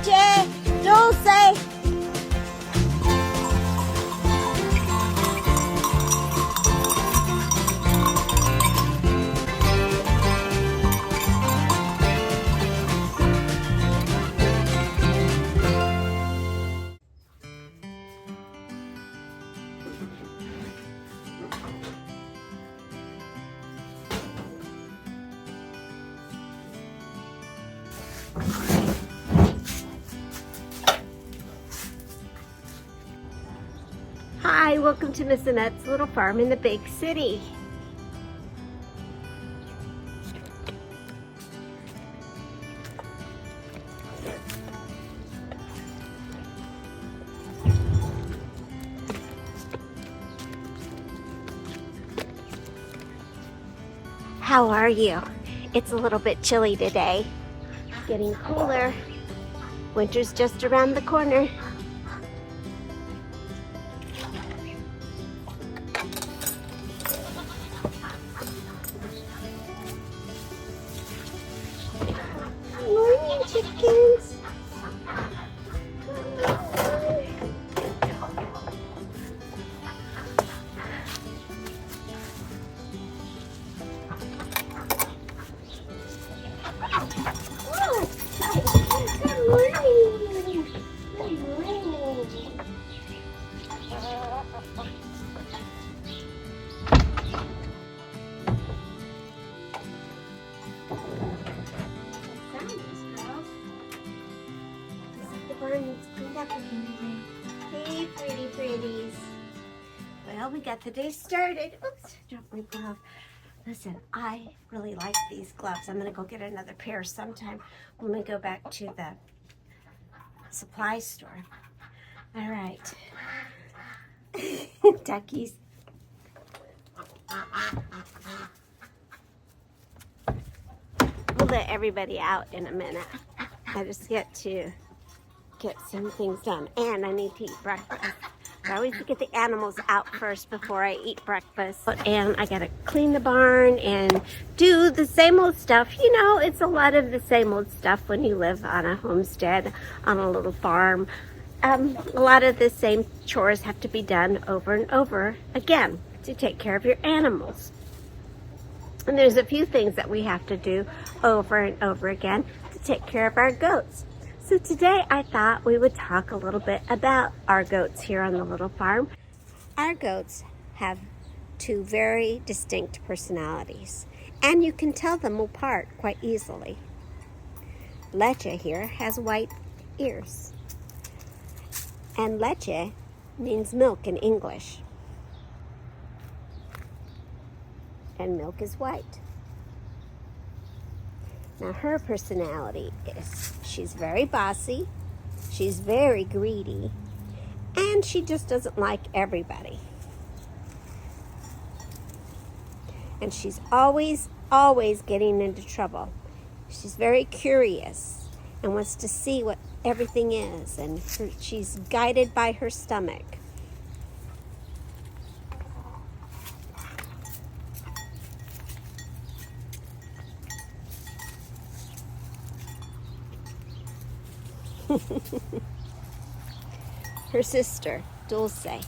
Leche, dulce. Hi, welcome to Miss Annette's little farm in the big city. How are you? It's a little bit chilly today. Getting cooler. Winter's just around the corner. Morning, chickens. Good morning. Good morning. Hey, pretty pretties. Well, we got the day started. Oops, dropped my glove. Listen, I really like these gloves. I'm gonna go get another pair sometime when we go back to the supply store. All right. Duckies. We'll let everybody out in a minute. I just get to get some things done, and I need to eat breakfast. I always get the animals out first before I eat breakfast, and I gotta clean the barn and do the same old stuff. You know, it's a lot of the same old stuff when you live on a homestead, on a little farm. A lot of the same chores have to be done over and over again to take care of your animals. And there's a few things that we have to do over and over again to take care of our goats. So today I thought we would talk a little bit about our goats here on the little farm. Our goats have two very distinct personalities, and you can tell them apart quite easily. Leche here has white ears, and leche means milk in English, and milk is white. Now her personality is she's very bossy, she's very greedy, and she just doesn't like everybody. And she's always getting into trouble. She's very curious and wants to see what everything is, and she's guided by her stomach. Her sister, Dulce.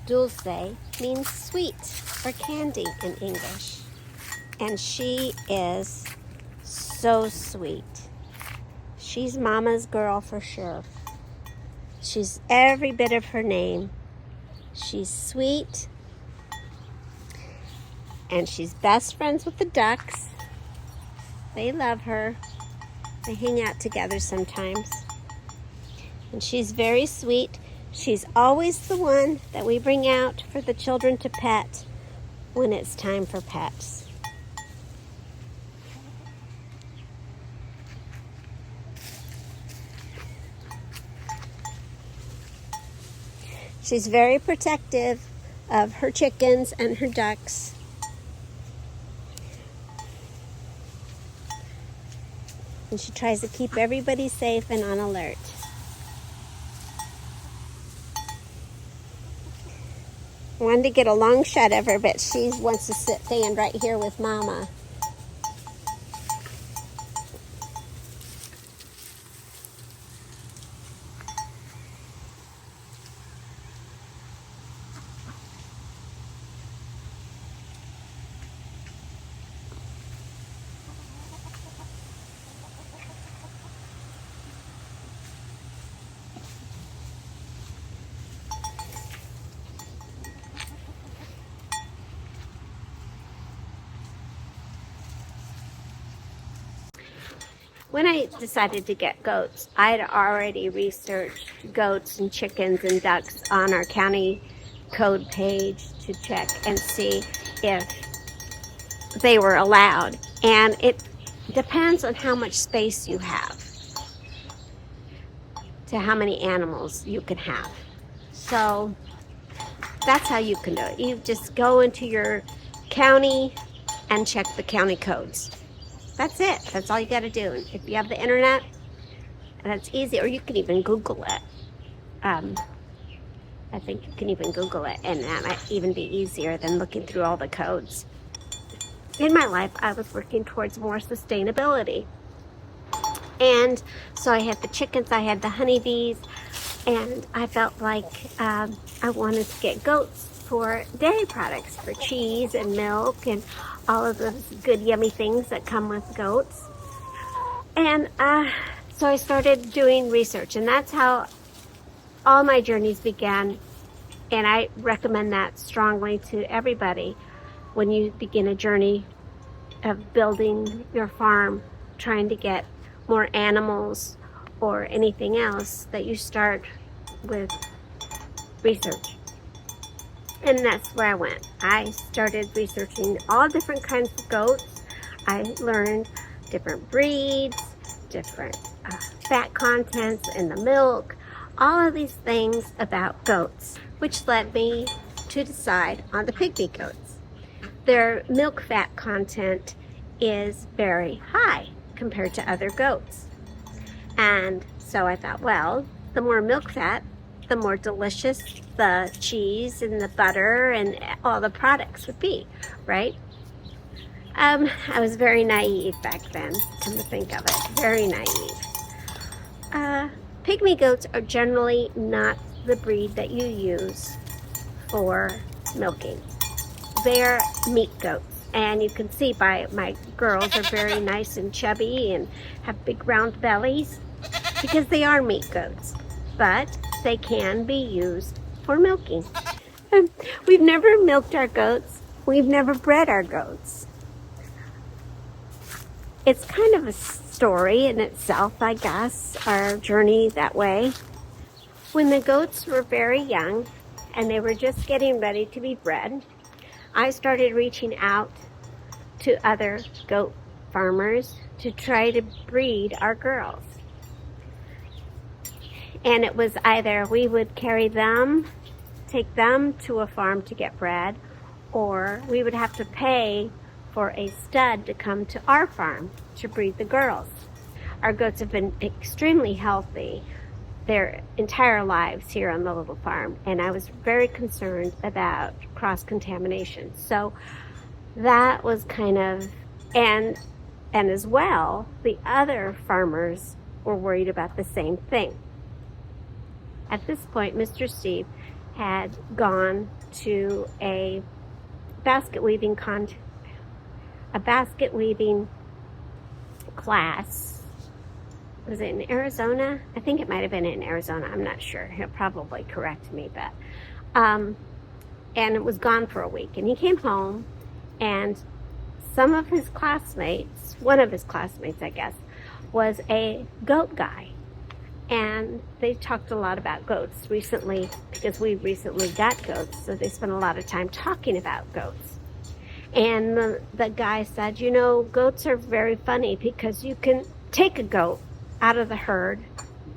Dulce means sweet or candy in English. And she is so sweet. She's Mama's girl for sure. She's every bit of her name. She's sweet. And she's best friends with the ducks. They love her. They hang out together sometimes. And she's very sweet. She's always the one that we bring out for the children to pet when it's time for pets. She's very protective of her chickens and her ducks. And she tries to keep everybody safe and on alert. I wanted to get a long shot of her, but she wants to stand right here with Mama. When I decided to get goats, I had already researched goats and chickens and ducks on our county code page to check and see if they were allowed. And it depends on how much space you have to how many animals you can have. So that's how you can do it. You just go into your county and check the county codes. That's it. That's all you got to do. And if you have the internet, that's easy. Or you can even Google it. I think you can even Google it, and that might even be easier than looking through all the codes. In my life, I was working towards more sustainability. And so I had the chickens, I had the honeybees, and I felt like I wanted to get goats for dairy products, for cheese and milk and all of those good yummy things that come with goats. And so I started doing research, and that's how all my journeys began. And I recommend that strongly to everybody when you begin a journey of building your farm, trying to get more animals or anything else, that you start with research. And that's where I went. I started researching all different kinds of goats. I learned different breeds, different fat contents in the milk, all of these things about goats, which led me to decide on the pygmy goats. Their milk fat content is very high compared to other goats. And so I thought, well, the more milk fat, the more delicious the cheese and the butter and all the products would be, right? I was very naive back then, come to think of it, very naive. Pygmy goats are generally not the breed that you use for milking. They're meat goats. And you can see by my girls are very nice and chubby and have big round bellies because they are meat goats. But they can be used for milking. We've never milked our goats. We've never bred our goats. It's kind of a story in itself, I guess, our journey that way. When the goats were very young and they were just getting ready to be bred, I started reaching out to other goat farmers to try to breed our girls. And it was either we would carry them, take them to a farm to get bred, or we would have to pay for a stud to come to our farm to breed the girls. Our goats have been extremely healthy their entire lives here on the little farm, and I was very concerned about cross-contamination. So that was kind of, and as well, the other farmers were worried about the same thing. At this point, Mr. Steve had gone to a basket weaving class. Was it in Arizona? I think it might have been in Arizona. I'm not sure. He'll probably correct me, but and it was gone for a week. And he came home, and some of his classmates, one of his classmates, I guess, was a goat guy. And they talked a lot about goats recently because we recently got goats, so they spent a lot of time talking about goats. And the guy said, you know, goats are very funny because you can take a goat out of the herd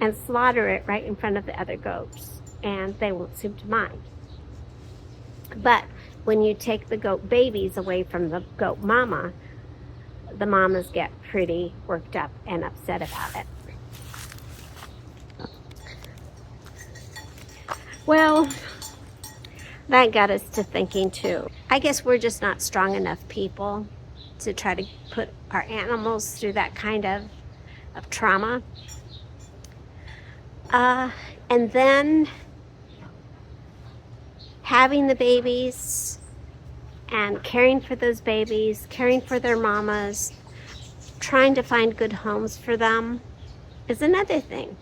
and slaughter it right in front of the other goats, and they won't seem to mind. But when you take the goat babies away from the goat mama, the mamas get pretty worked up and upset about it. Well, that got us to thinking too. I guess we're just not strong enough people to try to put our animals through that kind of trauma. And then having the babies and caring for those babies, caring for their mamas, trying to find good homes for them is another thing.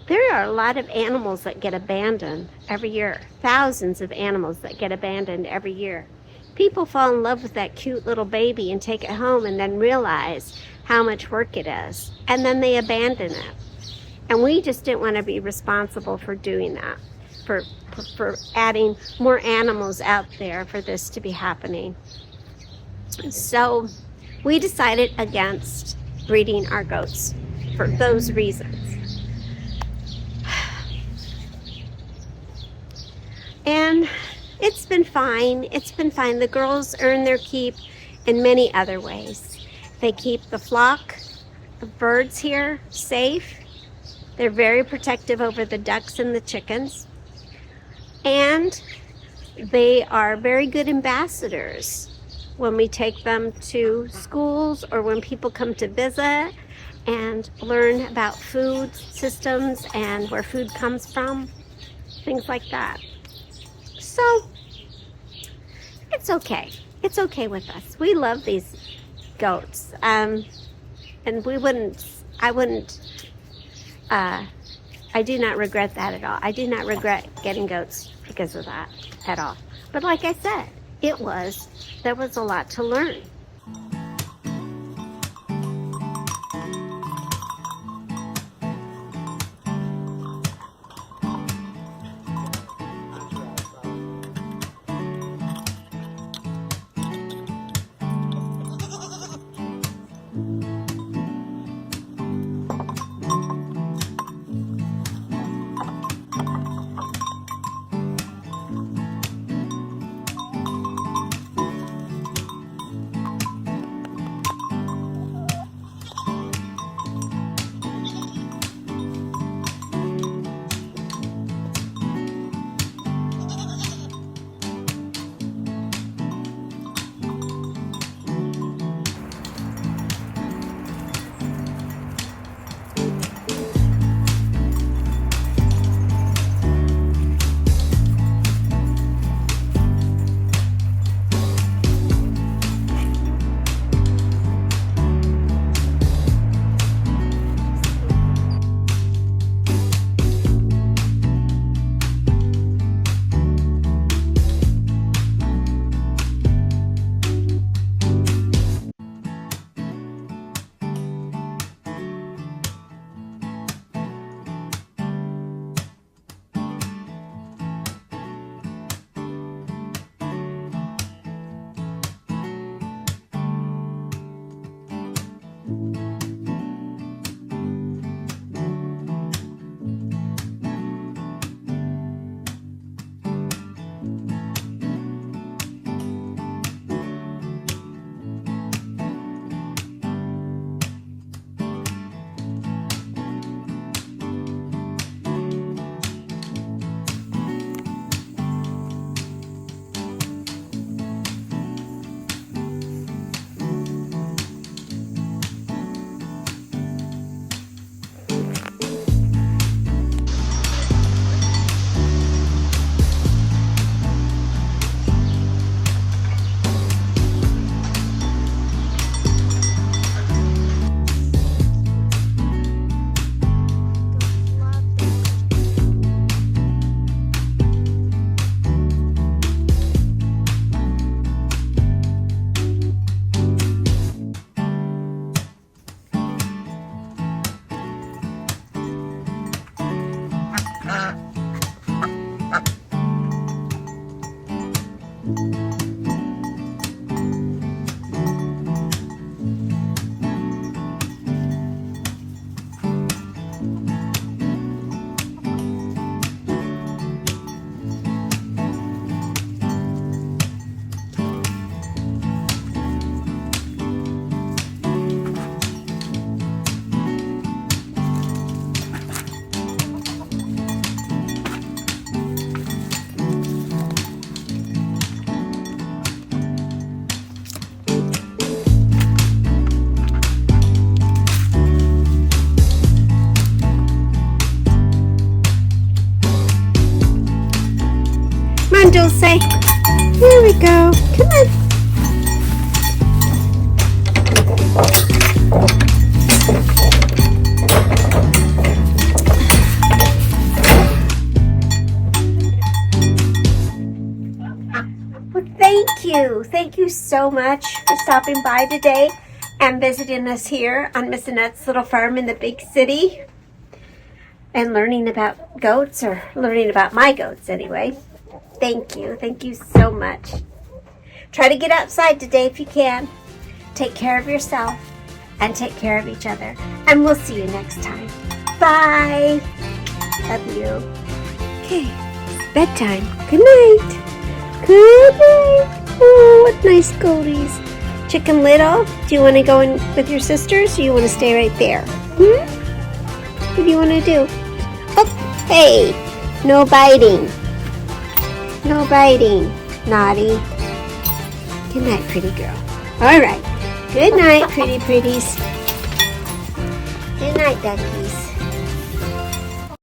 There are a lot of animals that get abandoned every year, thousands of animals that get abandoned every year People fall in love with that cute little baby and take it home and then realize how much work it is. And then they abandon it. And we just didn't want to be responsible for doing that, for adding more animals out there for this to be happening. So we decided against breeding our goats for those reasons. And it's been fine. It's been fine. The girls earn their keep in many other ways. They keep the flock of birds here safe. They're very protective over the ducks and the chickens. And they are very good ambassadors when we take them to schools or when people come to visit and learn about food systems and where food comes from, things like that. So it's okay. It's okay with us. We love these goats. And I do not regret that at all. I do not regret getting goats because of that at all. But like I said, there was a lot to learn. on, Dulce. Here we go. Come on. Well, thank you. thank you so much for stopping by today and visiting us here on Miss Annette's little farm in the big city and learning about goats, or learning about my goats anyway. Thank you. Thank you so much. Try to get outside today if you can. Take care of yourself and take care of each other. And we'll see you next time. Bye. Love you. Okay, it's bedtime. Good night. Good night. Oh, what nice goaties. Chicken Little, do you want to go in with your sisters, or you want to stay right there? What do you want to do? Oh, hey, no biting. No biting. Naughty. Good night, pretty girl. All right. Good night, pretty pretties. Good night, ducky.